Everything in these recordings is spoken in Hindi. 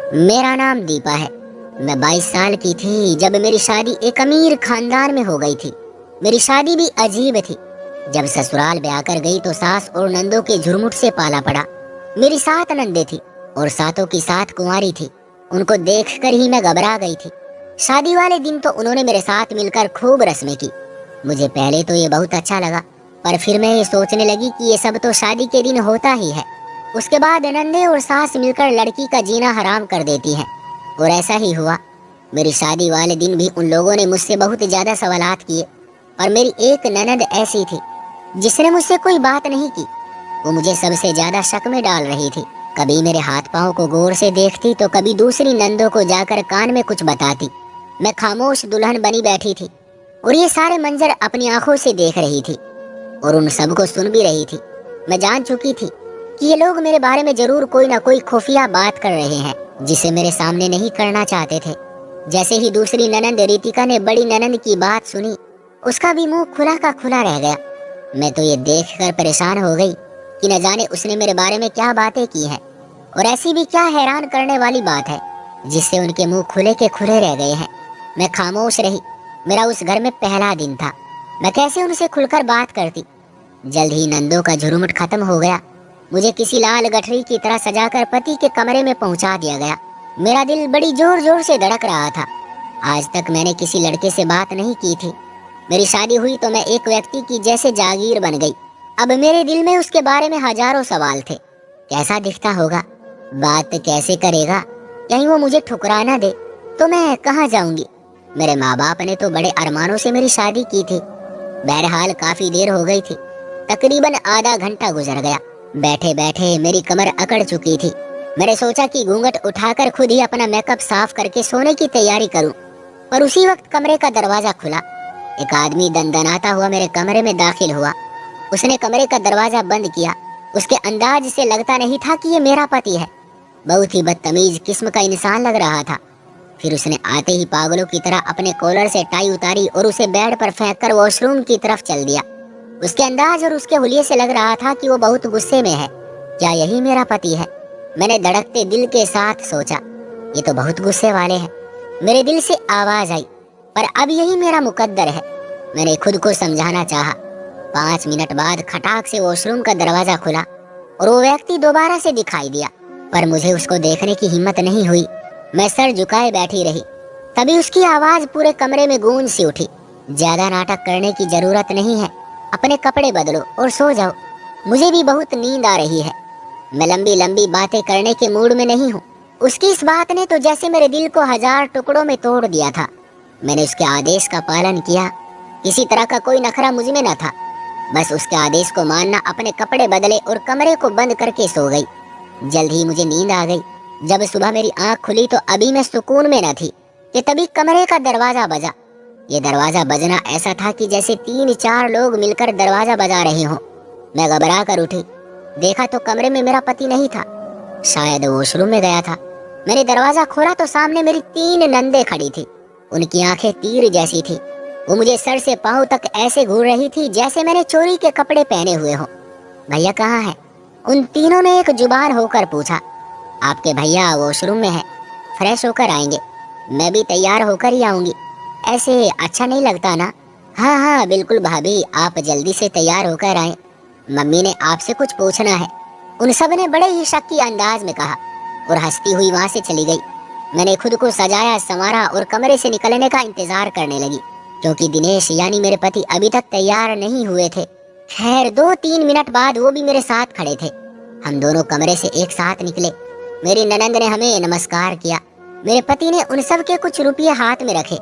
मेरा नाम दीपा है। मैं 22 साल की थी जब मेरी शादी एक अमीर खानदान में हो गई थी। मेरी शादी भी अजीब थी। जब ससुराल ब्याह कर गई तो सास और नंदों के झुरमुट से पाला पड़ा। मेरी 7 नंदे थी और सातों की 7 कुंवारी थी। उनको देखकर ही मैं घबरा गई थी। शादी वाले दिन तो उन्होंने मेरे साथ मिलकर खूब रस्में की। मुझे पहले तो ये बहुत अच्छा लगा, पर फिर मैं ये सोचने लगी कि ये सब तो शादी के दिन होता ही है। उसके बाद नंदे और सास मिलकर लड़की का जीना हराम कर देती हैं, और ऐसा ही हुआ। मेरी शादी वाले दिन भी उन लोगों ने मुझसे बहुत ज्यादा सवालात किए, और मेरी एक ननद ऐसी थी जिसने मुझसे कोई बात नहीं की। वो मुझे सबसे ज्यादा शक में डाल रही थी। कभी मेरे हाथ पांव को गौर से देखती तो कभी दूसरी नंदों को जाकर कान में कुछ बताती। मैं खामोश दुल्हन बनी बैठी थी और ये सारे मंजर अपनी आंखों से देख रही थी और उन सबको सुन भी रही थी। मैं जान चुकी थी कि ये लोग मेरे बारे में जरूर कोई ना कोई खुफिया बात कर रहे हैं, जिसे मेरे सामने नहीं करना चाहते थे। जैसे ही दूसरी ननंद रितिका ने बड़ी ननंद की बात सुनी, उसका भी मुंह खुला का खुला रह गया। मैं तो ये देखकर परेशान हो गई कि न जाने उसने मेरे बारे में क्या बातें की हैं, और ऐसी भी क्या हैरान करने वाली बात है जिससे उनके मुंह खुले के खुले रह गए हैं। मैं खामोश रही। मेरा उस घर में पहला दिन था। मैं कैसे उनसे खुलकर बात करती। जल्द ही नंदों का झुरमुट खत्म हो गया। मुझे किसी लाल गठरी की तरह सजाकर पति के कमरे में पहुंचा दिया गया। मेरा दिल बड़ी जोर जोर से धड़क रहा था। आज तक मैंने किसी लड़के से बात नहीं की थी। मेरी शादी हुई तो मैं एक व्यक्ति की जैसे जागीर बन गई। अब मेरे दिल में उसके बारे में हजारों सवाल थे। कैसा दिखता होगा, बात कैसे करेगा, कहीं वो मुझे ठुकरा ना दे तो मैं कहाँ जाऊंगी। मेरे माँ बाप ने तो बड़े अरमानों से मेरी शादी की थी। बहरहाल काफी देर हो गई थी। तकरीबन आधा घंटा गुजर गया। बैठे बैठे मेरी कमर अकड़ चुकी थी। मैंने सोचा कि घूंघट उठाकर खुद ही अपना मेकअप साफ करके सोने की तैयारी करूं, पर उसी वक्त कमरे का दरवाजा खुला। एक आदमी दंदनाता हुआ मेरे कमरे में दाखिल हुआ। उसने कमरे का दरवाजा बंद किया। उसके अंदाज से लगता नहीं था कि ये मेरा पति है। बहुत ही बदतमीज किस्म का इंसान लग रहा था। फिर उसने आते ही पागलों की तरह अपने कॉलर से टाई उतारी और उसे बेड पर फेंककर वॉशरूम की तरफ चल दिया। उसके अंदाज और उसके हुलिये से लग रहा था कि वो बहुत गुस्से में है। क्या यही मेरा पति है? मैंने धड़कते दिल के साथ सोचा, ये तो बहुत गुस्से वाले हैं। मेरे दिल से आवाज आई, पर अब यही मेरा मुकद्दर है। मैंने खुद को समझाना चाहा। 5 मिनट बाद खटाक से वॉशरूम का दरवाजा खुला और वो व्यक्ति दोबारा से दिखाई दिया, पर मुझे उसको देखने की हिम्मत नहीं हुई। मैं सर झुकाए बैठी रही। तभी उसकी आवाज पूरे कमरे में गूंज सी उठी, ज्यादा नाटक करने की जरूरत नहीं है, अपने कपड़े बदलो और सो जाओ। मुझे भी बहुत नींद आ रही है। मैं लंबी लंबी बातें करने के मूड में नहीं हूँ। उसकी इस बात ने तो जैसे मेरे दिल को 1000 टुकड़ों में तोड़ दिया था। मैंने उसके आदेश का पालन किया। किसी तरह का कोई नखरा मुझ में न था। बस उसके आदेश को मानना, अपने कपड़े बदले और कमरे को बंद करके सो गई। जल्द ही मुझे नींद आ गई। जब सुबह मेरी आंख खुली तो अभी मैं सुकून में न थी कि तभी कमरे का दरवाजा बजा। ये दरवाजा बजना ऐसा था कि जैसे 3-4 लोग मिलकर दरवाजा बजा रहे हों। मैं घबरा कर उठी। देखा तो कमरे में मेरा पति नहीं था, शायद वॉशरूम में गया था। मैंने दरवाजा खोला तो सामने मेरी 3 नंदे खड़ी थी। उनकी आंखें तीर जैसी थी। वो मुझे सर से पांव तक ऐसे घूर रही थी जैसे मैंने चोरी के कपड़े पहने हुए हों। भैया कहाँ है? उन तीनों ने एक जुबान होकर पूछा। आपके भैया वॉशरूम में है, फ्रेश होकर आएंगे। मैं भी तैयार होकर ही आऊंगी। ऐसे अच्छा नहीं लगता ना? हाँ हाँ बिल्कुल भाभी, आप जल्दी से तैयार होकर आए, मम्मी ने आपसे कुछ पूछना है। उन सब ने बड़े ही शक्की अंदाज में कहा और हंसती हुई वहां से चली गई। मैंने खुद को सजाया संवारा और कमरे से निकलने का इंतजार करने लगी, क्योंकि दिनेश यानी मेरे पति अभी तक तैयार नहीं हुए थे। खैर 2-3 मिनट बाद वो भी मेरे साथ खड़े थे। हम दोनों कमरे से एक साथ निकले। मेरी ननंद ने हमें नमस्कार किया। मेरे पति ने उन सब के कुछ रुपये हाथ में रखे।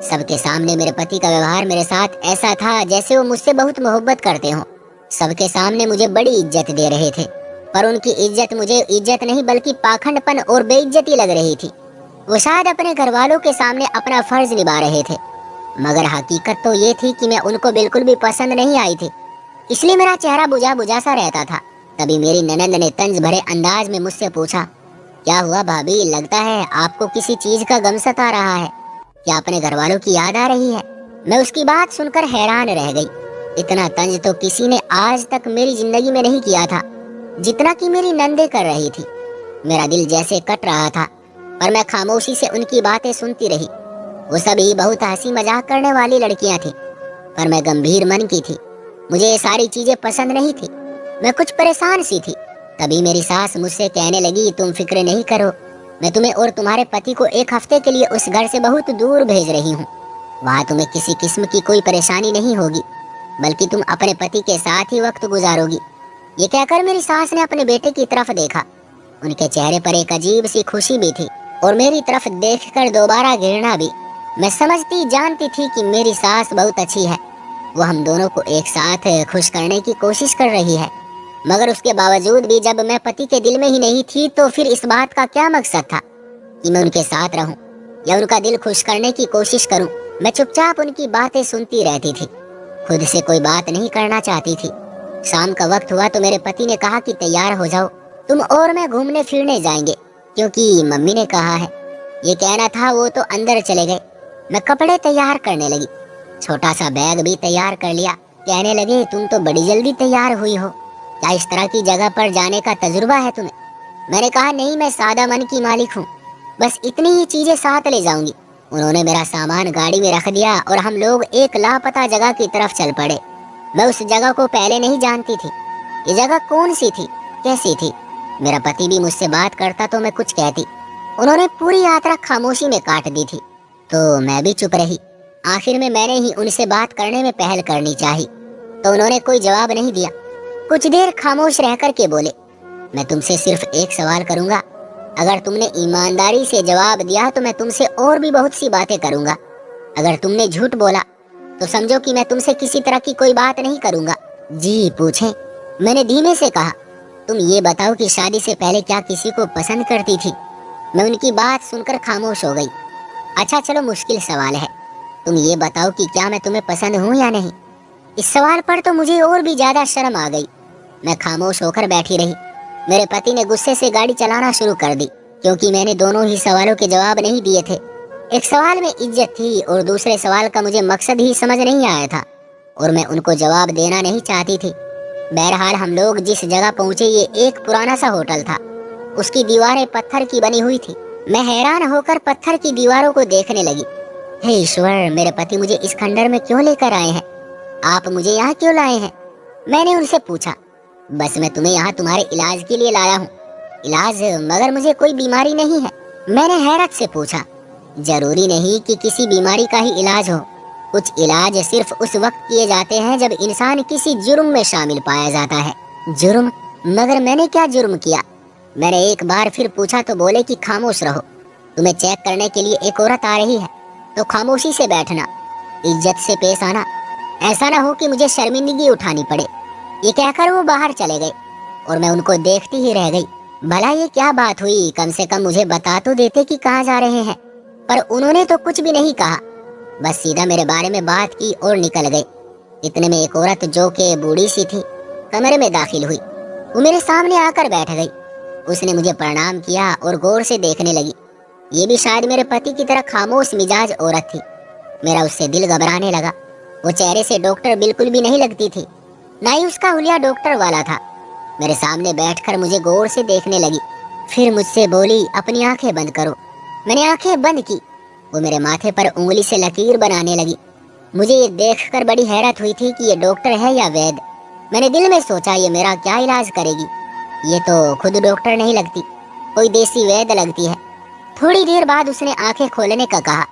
सबके सामने मेरे पति का व्यवहार मेरे साथ ऐसा था जैसे वो मुझसे बहुत मोहब्बत करते हों। सबके सामने मुझे बड़ी इज्जत दे रहे थे, पर उनकी इज्जत मुझे इज्जत नहीं बल्कि पाखंडपन और बेइज्जती लग रही थी। वो शायद अपने घर वालों के सामने अपना फर्ज निभा रहे थे, मगर हकीकत तो ये थी कि मैं उनको बिल्कुल भी पसंद नहीं आई थी। इसलिए मेरा चेहरा बुझा बुझा सा रहता था। तभी मेरी ननंद ने तंज भरे अंदाज में मुझसे पूछा, क्या हुआ भाभी, लगता है आपको किसी चीज का गम सता रहा है? क्या अपने घर वालों की याद आ रही है? मैं उसकी बात सुनकर हैरान रह गई। इतना तंज तो किसी ने आज तक मेरी जिंदगी में नहीं किया था जितना कि मेरी नंदे कर रही थी। मेरा दिल जैसे कट रहा था। पर मैं खामोशी से उनकी बातें सुनती रही। वो सभी बहुत हंसी मजाक करने वाली लड़कियां थी, पर मैं गंभीर मन की थी। मुझे ये सारी चीजें पसंद नहीं थी। मैं कुछ परेशान सी थी। तभी मेरी सास मुझसे कहने लगी, तुम फिक्र नहीं करो, मैं तुम्हें और तुम्हारे पति को 1 हफ्ते के लिए उस घर से बहुत दूर भेज रही हूँ। वहाँ तुम्हें किसी किस्म की कोई परेशानी नहीं होगी, बल्कि तुम अपने पति के साथ ही वक्त गुजारोगी। ये कहकर मेरी सास ने अपने बेटे की तरफ देखा। उनके चेहरे पर एक अजीब सी खुशी भी थी और मेरी तरफ देखकर दोबारा घृणा भी। मैं समझती जानती थी कि मेरी सास बहुत अच्छी है। वो हम दोनों को एक साथ खुश करने की कोशिश कर रही है, मगर उसके बावजूद भी जब मैं पति के दिल में ही नहीं थी तो फिर इस बात का क्या मकसद था कि मैं उनके साथ रहूं या उनका दिल खुश करने की कोशिश करूं। मैं चुपचाप उनकी बातें सुनती रहती थी, खुद से कोई बात नहीं करना चाहती थी। शाम का वक्त हुआ तो मेरे पति ने कहा कि तैयार हो जाओ, तुम और मैं घूमने फिरने जाएंगे, क्योंकि मम्मी ने कहा है। ये कहना था वो तो अंदर चले गए। मैं कपड़े तैयार करने लगी, छोटा सा बैग भी तैयार कर लिया। कहने लगे, तुम तो बड़ी जल्दी तैयार हुई हो, क्या इस तरह की जगह पर जाने का तजुर्बा है तुम्हें? मैंने कहा, नहीं, मैं सादा मन की मालिक हूँ, बस इतनी ही चीजें साथ ले जाऊंगी। उन्होंने मेरा सामान गाड़ी में रख दिया और हम लोग एक लापता जगह की तरफ चल पड़े। मैं उस जगह को पहले नहीं जानती थी। ये जगह कौन सी थी, कैसी थी? मेरा पति भी मुझसे बात करता तो मैं कुछ कहती। उन्होंने पूरी यात्रा खामोशी में काट दी थी, तो मैं भी चुप रही। आखिर में मैंने ही उनसे बात करने में पहल करनी चाहिए, तो उन्होंने कोई जवाब नहीं दिया। कुछ देर खामोश रह कर के बोले, मैं तुमसे सिर्फ एक सवाल करूंगा, अगर तुमने ईमानदारी से जवाब दिया तो मैं तुमसे और भी बहुत सी बातें करूंगा। अगर तुमने झूठ बोला तो समझो कि मैं तुमसे किसी तरह की कोई बात नहीं करूंगा। जी पूछें, मैंने धीमे से कहा। तुम ये बताओ कि शादी से पहले क्या किसी को पसंद करती थी? मैं उनकी बात सुनकर खामोश हो गई। अच्छा चलो, मुश्किल सवाल है, तुम ये बताओ कि क्या मैं तुम्हें पसंद हूँ या नहीं? इस सवाल पर तो मुझे और भी ज्यादा शर्म आ गई। मैं खामोश होकर बैठी रही। मेरे पति ने गुस्से से गाड़ी चलाना शुरू कर दी, क्योंकि मैंने दोनों ही सवालों के जवाब नहीं दिए थे। एक सवाल में इज्जत थी और दूसरे सवाल का मुझे मकसद ही समझ नहीं आया था, और मैं उनको जवाब देना नहीं चाहती थी। बहरहाल हम लोग जिस जगह पहुंचे ये एक पुराना सा होटल था। उसकी दीवारें पत्थर की बनी हुई थी। मैं हैरान होकर पत्थर की दीवारों को देखने लगी। हे ईश्वर, मेरे पति मुझे इस खंडर में क्यों लेकर आए हैं? आप मुझे यहाँ क्यों लाए हैं? मैंने उनसे पूछा। बस मैं तुम्हें यहाँ तुम्हारे इलाज के लिए लाया हूँ। इलाज? मगर मुझे कोई बीमारी नहीं है। मैंने हैरत से पूछा। जरूरी नहीं कि किसी बीमारी का ही इलाज हो। कुछ इलाज सिर्फ उस वक्त किए जाते हैं जब इंसान किसी जुर्म में शामिल पाया जाता है। जुर्म? मगर मैंने क्या जुर्म किया? मैंने एक बार फिर पूछा तो बोले कि खामोश रहो, तुम्हें चेक करने के लिए एक औरत आ रही है, तो खामोशी से बैठना, इज्जत से पेश आना, ऐसा ना हो कि मुझे शर्मिंदगी उठानी पड़े। ये कहकर वो बाहर चले गए और मैं उनको देखती ही रह गई। भला ये क्या बात हुई? कम से कम मुझे बता तो देते कि कहाँ जा रहे हैं। पर उन्होंने तो कुछ भी नहीं कहा, बस सीधा मेरे बारे में बात की और निकल गए। इतने में एक औरत जो कि बूढ़ी सी थी कमरे में दाखिल हुई। वो मेरे सामने आकर बैठ गई। उसने मुझे प्रणाम किया और गौर से देखने लगी। ये भी शायद मेरे पति की तरह खामोश मिजाज औरत थी। मेरा उससे दिल घबराने लगा। वो चेहरे से डॉक्टर बिल्कुल भी नहीं लगती थी, ना ही उसका हुलिया डॉक्टर वाला था। मेरे सामने बैठकर मुझे गौर से देखने लगी, फिर मुझसे बोली, अपनी आंखें बंद करो। मैंने आंखें बंद की। वो मेरे माथे पर उंगली से लकीर बनाने लगी। मुझे ये देखकर बड़ी हैरत हुई थी कि ये डॉक्टर है या वैद्य। मैंने दिल में सोचा, ये मेरा क्या इलाज करेगी? ये तो खुद डॉक्टर नहीं लगती, कोई देसी वैद्य लगती है। थोड़ी देर बाद उसने आंखें खोलने का कहा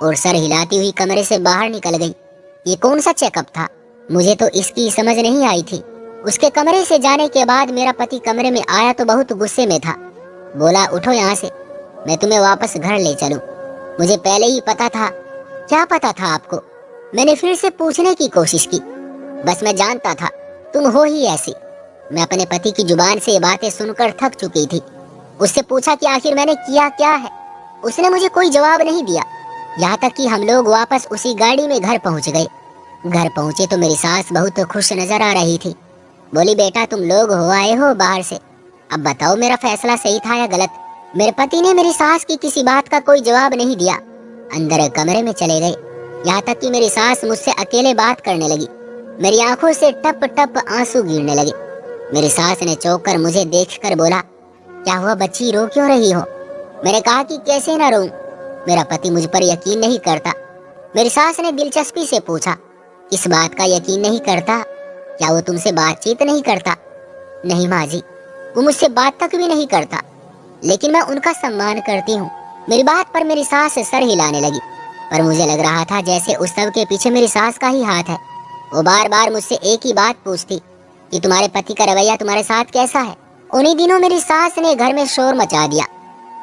और सर हिलाती हुई कमरे से बाहर निकल गई। ये कौन सा चेकअप था? मुझे तो इसकी समझ नहीं आई थी। उसके कमरे से जाने के बाद मेरा पति कमरे में आया तो बहुत गुस्से में था। बोला, उठो यहाँ से, मैं तुम्हें वापस घर ले चलूं। मुझे पहले ही पता था। क्या पता था आपको? मैंने फिर से पूछने की कोशिश की। बस मैं जानता था तुम हो ही ऐसी। मैं अपने पति की जुबान से ये बातें सुनकर थक चुकी थी। उससे पूछा कि आखिर मैंने किया क्या है। उसने मुझे कोई जवाब नहीं दिया, यहाँ तक कि हम लोग वापस उसी गाड़ी में घर पहुँच गए। घर पहुँचे तो मेरी सास बहुत खुश नजर आ रही थी। बोली, बेटा तुम लोग हो आए हो बाहर से, अब बताओ मेरा फैसला सही था या गलत? मेरे पति ने मेरी सास की किसी बात का कोई जवाब नहीं दिया। अंदर कमरे में चले गए, यहाँ तक कि मेरी सास मुझसे अकेले बात करने लगी। मेरी आंखों से टप टप आंसू गिरने लगे। मेरी सास ने चौंक कर मुझे देखकर बोला, क्या हुआ बच्ची, रो क्यों रही हो? मैंने कहा कि कैसे ना रोऊं, मेरा पति मुझ पर यकीन नहीं करता। मेरी सास ने दिलचस्पी से पूछा, इस बात का यकीन नहीं करता? क्या वो तुमसे बातचीत नहीं करता? नहीं माँ जी, वो मुझसे बात तक भी नहीं करता, लेकिन मैं उनका सम्मान करती हूँ। मेरी बात पर मेरी सास सर हिलाने लगी, पर मुझे लग रहा था जैसे उस सब के पीछे मेरी सास का ही हाथ है। वो बार बार मुझसे एक ही बात पूछती कि तुम्हारे पति का रवैया तुम्हारे साथ कैसा है। उन्हीं दिनों मेरी सास ने घर में शोर मचा दिया।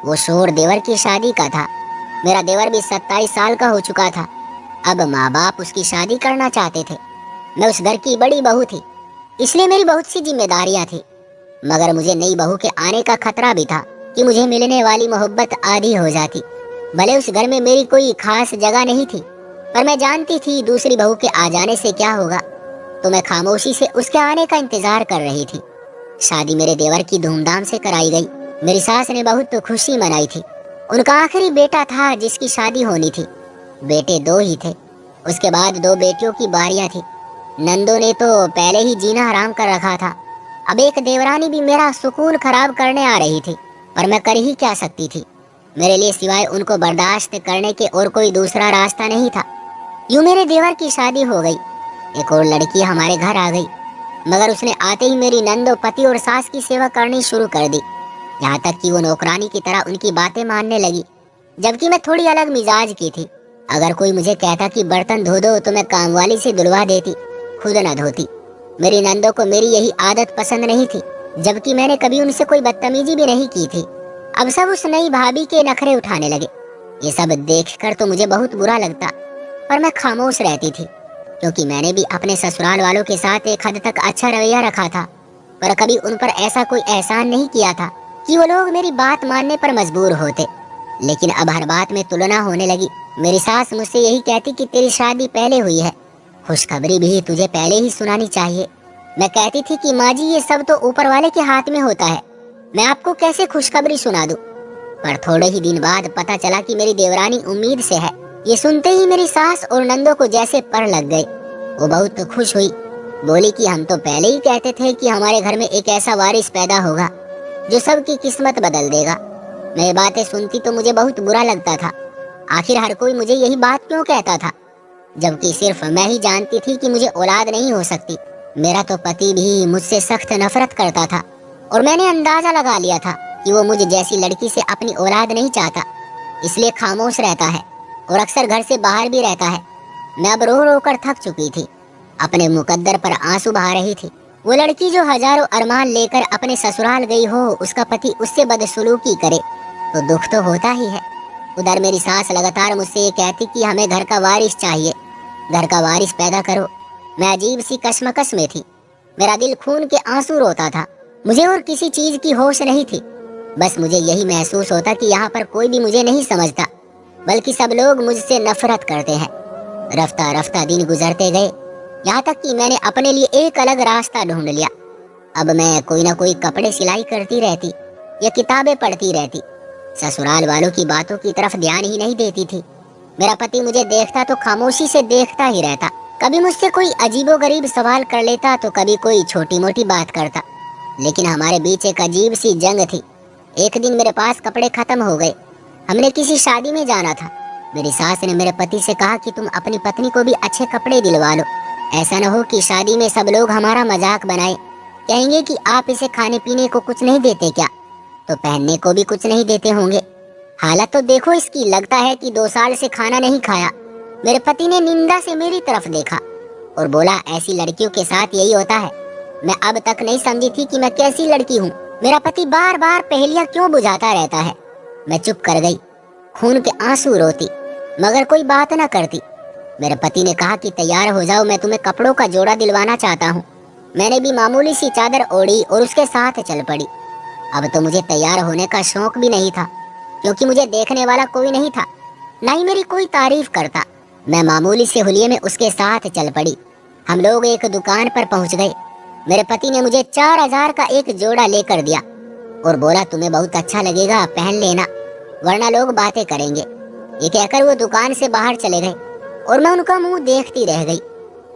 वो शोर देवर की शादी का था। मेरा देवर भी 27 साल का हो चुका था। अब माँ बाप उसकी शादी करना चाहते थे। मैं उस घर की बड़ी बहू थी, इसलिए मेरी बहुत सी जिम्मेदारियां थी। मगर मुझे नई बहू के आने का खतरा भी था कि मुझे मिलने वाली मोहब्बत आधी हो जाती। भले उस घर में मेरी कोई खास जगह नहीं थी, पर मैं जानती थी दूसरी बहू के आ जाने से क्या होगा, तो मैं खामोशी से उसके आने का इंतजार कर रही थी। शादी मेरे देवर की धूमधाम से कराई गई। मेरी सास ने बहुत खुशी मनाई थी। उनका आखिरी बेटा था जिसकी शादी होनी थी। बेटे दो ही थे, उसके बाद दो बेटियों की बारियां थी। नंदों ने तो पहले ही जीना हराम कर रखा था। अब एक देवरानी भी मेरा सुकून खराब करने आ रही थी, पर मैं कर ही क्या सकती थी। मेरे लिए सिवाय उनको बर्दाश्त करने के और कोई दूसरा रास्ता नहीं था। यूं मेरे देवर की शादी हो गई। एक और लड़की हमारे घर आ गई, मगर उसने आते ही मेरी नंदो पति और सास की सेवा करनी शुरू कर दी। यहाँ तक कि वो नौकरानी की तरह उनकी बातें मानने लगी, जबकि मैं थोड़ी अलग मिजाज की थी। अगर कोई मुझे कहता कि बर्तन धो दो तो मैं कामवाली से धुलवा देती, खुद न धोती। मेरी नंदों को मेरी यही आदत पसंद नहीं थी, जबकि मैंने कभी उनसे कोई बदतमीजी भी नहीं की थी। अब सब उस नई भाभी के नखरे उठाने लगे। ये सब देखकर तो मुझे बहुत बुरा लगता, पर मैं खामोश रहती थी, क्योंकि मैंने भी अपने ससुराल वालों के साथ एक हद तक अच्छा रवैया रखा था, पर कभी उन पर ऐसा कोई एहसान नहीं किया था कि वो लोग मेरी बात मानने पर मजबूर होते। लेकिन अब हर बात में तुलना होने लगी। मेरी सास मुझसे यही कहती कि तेरी शादी पहले हुई है, खुशखबरी भी तुझे पहले ही सुनानी चाहिए। मैं कहती थी कि माँ जी, ये सब तो ऊपर वाले के हाथ में होता है, मैं आपको कैसे खुशखबरी सुना दूं। पर थोड़े ही दिन बाद पता चला कि मेरी देवरानी उम्मीद से है। ये सुनते ही मेरी सास और नंदों को जैसे पर लग गए। वो बहुत खुश हुई, बोली कि हम तो पहले ही कहते थे कि हमारे घर में एक ऐसा वारिस पैदा होगा जो सबकी किस्मत बदल देगा। मैं ये बातें सुनती तो मुझे बहुत बुरा लगता था। आखिर हर कोई मुझे यही बात क्यों कहता था, जबकि सिर्फ मैं ही जानती थी कि मुझे औलाद नहीं हो सकती। मेरा तो पति भी मुझसे सख्त नफरत करता था, और मैंने अंदाजा लगा लिया था कि वो मुझे जैसी लड़की से अपनी औलाद नहीं चाहता, इसलिए खामोश रहता है और अक्सर घर से बाहर भी रहता है। मैं अब रो रो कर थक चुकी थी, अपने मुकद्दर पर आंसू बहा रही थी। वो लड़की जो हजारों अरमान लेकर अपने ससुराल गई हो, उसका पति उससे बदसलूकी करे तो दुख तो होता ही है। उधर मेरी सास लगातार मुझसे ये कहती कि हमें घर का वारिस चाहिए, घर का वारिस पैदा करो। मैं अजीब सी कशमकश में थी। मेरा दिल खून के आंसू रोता था। मुझे और किसी चीज की होश नहीं थी। बस मुझे यही महसूस होता कि यहाँ पर कोई भी मुझे नहीं समझता, बल्कि सब लोग मुझसे नफरत करते हैं। रफ्ता रफ्ता दिन गुजरते गए, यहाँ तक कि मैंने अपने लिए एक अलग रास्ता ढूंढ लिया। अब मैं कोई ना कोई कपड़े सिलाई करती रहती या किताबें पढ़ती रहती। ससुराल वालों की बातों की तरफ ध्यान ही नहीं देती थी। मेरा पति मुझे देखता तो खामोशी से देखता ही रहता। कभी मुझसे कोई अजीबोगरीब सवाल कर लेता तो कभी कोई छोटी मोटी बात करता, लेकिन हमारे बीच एक अजीब सी जंग थी। एक दिन मेरे पास कपड़े खत्म हो गए। हमने किसी शादी में जाना था। मेरी सास ने मेरे पति से कहा कि तुम अपनी पत्नी को भी अच्छे कपड़े दिलवा लो, ऐसा न हो कि शादी में सब लोग हमारा मजाक बनाए, कहेंगे कि आप इसे खाने पीने को कुछ नहीं देते क्या, तो पहनने को भी कुछ नहीं देते होंगे। हालत तो देखो इसकी, लगता है कि 2 साल से खाना नहीं खाया। मेरे पति ने निंदा से मेरी तरफ देखा और बोला, ऐसी लड़कियों के साथ यही होता है। मैं अब तक नहीं समझी थी कि मैं कैसी लड़की हूँ। मेरा पति बार बार पहेलियां क्यों बुझाता रहता है। मैं चुप कर गई, खून के आंसू रोती, मगर कोई बात न करती। मेरे पति ने कहा कि तैयार हो जाओ, मैं तुम्हें कपड़ों का जोड़ा दिलवाना चाहता हूँ। मैंने भी मामूली सी चादर ओढ़ी और उसके साथ चल पड़ी। अब तो मुझे तैयार होने का शौक भी नहीं था, क्योंकि मुझे देखने वाला कोई नहीं था, न ही मेरी कोई तारीफ करता। मैं मामूली से हुलिये में उसके साथ चल पड़ी। हम लोग एक दुकान पर पहुंच गए। मेरे पति ने मुझे 4000 का एक जोड़ा लेकर दिया और बोला, तुम्हें बहुत अच्छा लगेगा, पहन लेना, वरना लोग बातें करेंगे। ये कहकर वो दुकान से बाहर चले गए और मैं उनका मुंह देखती रह गई।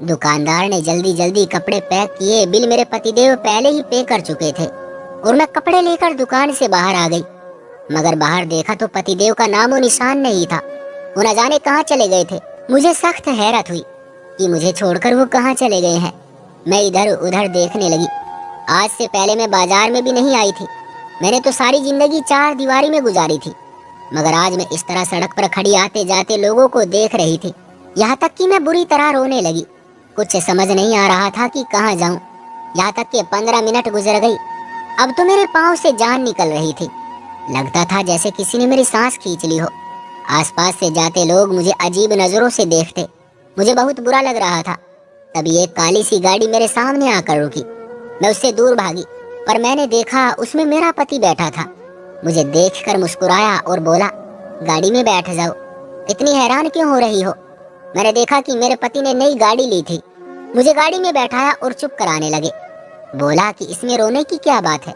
दुकानदार ने जल्दी जल्दी कपड़े पैक किए। बिल मेरे पतिदेव पहले ही पे कर चुके थे और मैं कपड़े लेकर दुकान से बाहर आ गई। मगर बाहर देखा तो पतिदेव का नामो निशान नहीं था। वो न जाने कहाँ चले गए थे। मुझे सख्त हैरत हुई कि मुझे छोड़कर वो कहाँ चले गए हैं। मैं इधर उधर देखने लगी। आज से पहले मैं बाजार में भी नहीं आई थी। मैंने तो सारी जिंदगी चार दीवारी में गुजारी थी, मगर आज मैं इस तरह सड़क पर खड़ी आते जाते लोगों को देख रही थी। यहाँ तक कि मैं बुरी तरह रोने लगी। कुछ समझ नहीं आ रहा था कि कहाँ जाऊं। यहाँ तक कि 15 मिनट गुजर गई। अब तो मेरे पाँव से जान निकल रही थी। लगता था जैसे किसी ने मेरी सांस खींच ली हो। आसपास से जाते लोग मुझे अजीब नजरों से देखते। मुझे बहुत बुरा लग रहा था। तभी एक काली सी गाड़ी मेरे सामने आकर रुकी। मैं उससे दूर भागी, पर मैंने देखा उसमें मेरा पति बैठा था। मुझे देखकर मुस्कुराया और बोला, गाड़ी में बैठ जाओ, इतनी हैरान क्यों हो रही हो। मैंने देखा कि मेरे पति ने नई गाड़ी ली थी। मुझे गाड़ी में बैठाया और चुप कराने लगे। बोला कि इसमें रोने की क्या बात है।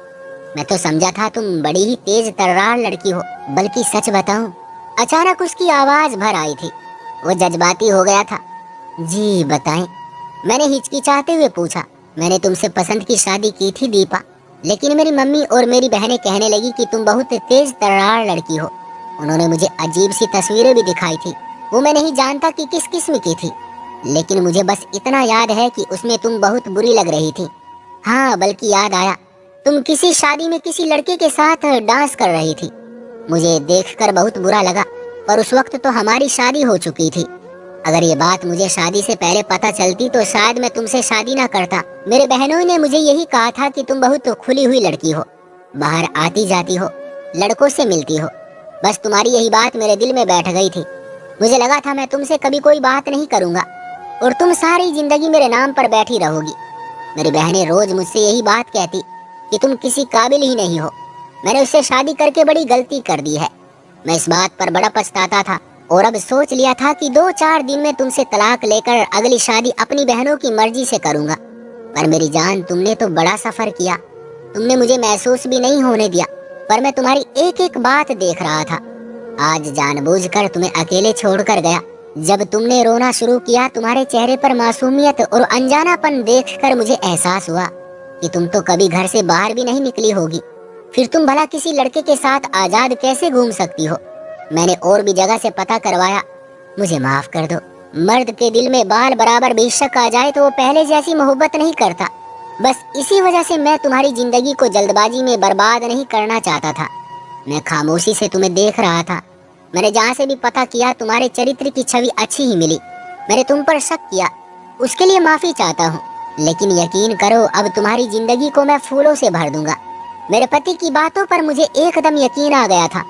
मैं तो समझा था तुम बड़ी ही तेज तर्रार लड़की हो। बल्कि सच बताऊं, अचानक उसकी आवाज भर आई थी। वो जज्बाती हो गया था। जी बताएं, मैंने हिचकिचाते हुए पूछा। मैंने तुमसे पसंद की शादी की थी दीपा, लेकिन मेरी मम्मी और मेरी बहनें कहने लगी कि तुम बहुत तेज तर्रार लड़की हो। उन्होंने मुझे अजीब सी तस्वीरें भी दिखाई थी। वो मैं नहीं जानता कि किस किस्म की थी, लेकिन मुझे बस इतना याद है कि उसमें तुम बहुत बुरी लग रही थी। हाँ, बल्कि याद आया, तुम किसी शादी में किसी लड़के के साथ डांस कर रही थी। मुझे देखकर बहुत बुरा लगा, पर उस वक्त तो हमारी शादी हो चुकी थी। अगर ये बात मुझे शादी से पहले पता चलती तो शायद मैं तुमसे शादी ना करता। मेरे बहनों ने मुझे यही कहा था कि तुम बहुत खुली हुई लड़की हो, बाहर आती जाती हो, लड़कों से मिलती हो। बस तुम्हारी यही बात मेरे दिल में बैठ गई थी। मुझे लगा था मैं तुमसे कभी कोई बात नहीं करूंगा और तुम सारी जिंदगी मेरे नाम पर बैठी रहोगी। मेरी बहनें रोज मुझसे यही बात कहती कि तुम किसी काबिल ही नहीं हो। मैंने उससे शादी करके बड़ी गलती कर दी है। मैं इस बात पर बड़ा पछताता था और अब सोच लिया था कि 2-4 दिन में तुमसे तलाक लेकर अगली शादी अपनी बहनों की मर्जी से करूंगा। पर मेरी जान, तुमने तो बड़ा सफर किया। तुमने मुझे महसूस भी नहीं होने दिया, पर मैं तुम्हारी एक एक बात देख रहा था। आज जानबूझकर तुम्हें अकेले छोड़कर गया। जब तुमने रोना शुरू किया, तुम्हारे चेहरे पर मासूमियत और अनजानापन देखकर मुझे एहसास हुआ कि तुम तो कभी घर से बाहर भी नहीं निकली होगी। फिर तुम भला किसी लड़के के साथ आजाद कैसे घूम सकती हो। मैंने और भी जगह से पता करवाया। मुझे माफ कर दो। मर्द के दिल में बाल बराबर भी शक आ जाए तो वो पहले जैसी मोहब्बत नहीं करता। बस इसी वजह से मैं तुम्हारी जिंदगी को जल्दबाजी में बर्बाद नहीं करना चाहता था। मैं खामोशी से तुम्हें देख रहा था। मैंने जहाँ से भी पता किया तुम्हारे चरित्र की छवि अच्छी ही मिली। मैंने तुम पर शक किया, उसके लिए माफी चाहता हूँ। लेकिन यकीन करो, अब तुम्हारी जिंदगी को मैं फूलों से भर दूंगा। मेरे पति की बातों पर मुझे एकदम यकीन आ गया था,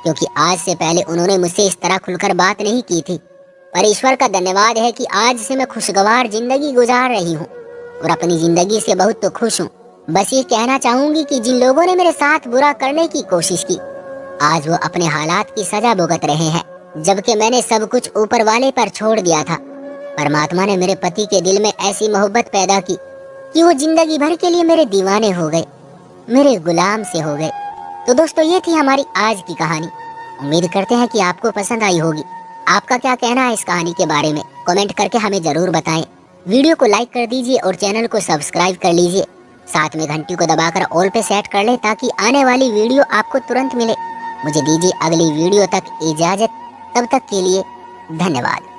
क्योंकि आज से पहले उन्होंने मुझसे इस तरह खुलकर बात नहीं की थी। पर ईश्वर का धन्यवाद है कि आज से मैं खुशगवार जिंदगी गुजार रही हूँ और अपनी जिंदगी से बहुत तो खुश हूँ। बस ये कहना चाहूंगी कि जिन लोगों ने मेरे साथ बुरा करने की कोशिश की, आज वो अपने हालात की सजा भुगत रहे हैं, जबकि मैंने सब कुछ ऊपर वाले पर छोड़ दिया था। परमात्मा ने मेरे पति के दिल में ऐसी मोहब्बत पैदा की कि वो जिंदगी भर के लिए मेरे दीवाने हो गए, मेरे गुलाम से हो गए। तो दोस्तों, ये थी हमारी आज की कहानी। उम्मीद करते हैं कि आपको पसंद आई होगी। आपका क्या कहना है इस कहानी के बारे में, कमेंट करके हमें जरूर बताएं। वीडियो को लाइक कर दीजिए और चैनल को सब्सक्राइब कर लीजिए। साथ में घंटी को दबाकर ऑल पे सेट कर लें ताकि आने वाली वीडियो आपको तुरंत मिले। मुझे दीजिए अगली वीडियो तक इजाजत। तब तक के लिए धन्यवाद।